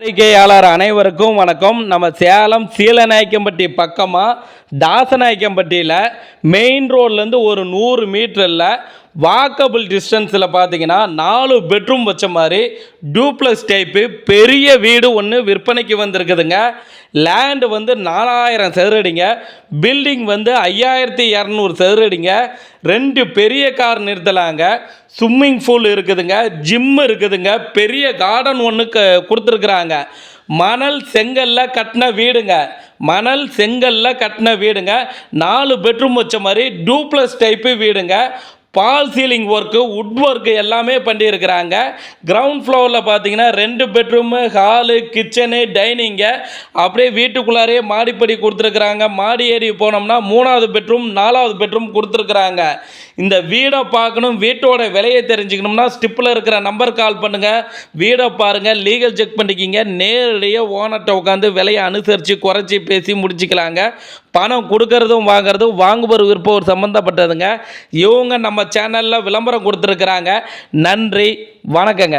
பத்திரிகையாளர் அனைவருக்கும் வணக்கம். நம்ம சேலம் சீலநாயக்கம்பட்டி பக்கமாக தாசநாயக்கம்பட்டியில் மெயின் ரோட்லேருந்து ஒரு 100 மீட்டரில் வாக்கபிள் டிஸ்டன்ஸில் பார்த்தீங்கன்னா 4 பெட்ரூம் வச்ச மாதிரி டூப்ளக்ஸ் டைப்பு பெரிய வீடு ஒன்று விற்பனைக்கு வந்திருக்குதுங்க. லேண்டு வந்து 4000 சதுரடிங்க, பில்டிங் வந்து 5200 சதுரடிங்க. 2 பெரிய கார் நிறுத்தலாங்க, ஸ்விம்மிங் பூல் இருக்குதுங்க, ஜிம் இருக்குதுங்க, பெரிய கார்டன் ஒன்று கொடுத்துருக்குறாங்க. மணல் செங்கல்ல கட்டின வீடுங்க, மணல் செங்கல்ல கட்டின வீடுங்க. 4 பெட்ரூம் வச்ச மாதிரி டூப்ளக்ஸ் டைப்பு வீடுங்க. பால் சீலிங் ஒர்க்கு, வுட் ஒர்க்கு எல்லாமே பண்ணியிருக்கிறாங்க. கிரவுண்ட் ஃப்ளோரில் பார்த்தீங்கன்னா 2 பெட்ரூமு, ஹாலு, கிச்சனு, டைனிங்கு, அப்படியே வீட்டுக்குள்ளாரே மாடிப்படி கொடுத்துருக்குறாங்க. மாடி ஏறி போனோம்னா 3வது பெட்ரூம், 4வது பெட்ரூம் கொடுத்துருக்குறாங்க. இந்த வீடை பார்க்கணும், வீட்டோட விலையை தெரிஞ்சுக்கணும்னா ஸ்டிப்பில் இருக்கிற நம்பர் கால் பண்ணுங்கள். வீடை பாருங்கள், லீகல் செக் பண்ணிக்கிங்க. நேரடியாக ஓனர்கிட்ட உட்காந்து விலையை அனுசரித்து குறைச்சி பேசி முடிச்சுக்கலாங்க. பணம் கொடுக்கறதும் வாங்கிறதும் வாங்குபவர் விற்பவர் சம்மந்தப்பட்டதுங்க. இவங்க நம்ம சேனலில் விளம்பரம் கொடுத்துருக்குறாங்க. நன்றி, வணக்கங்க.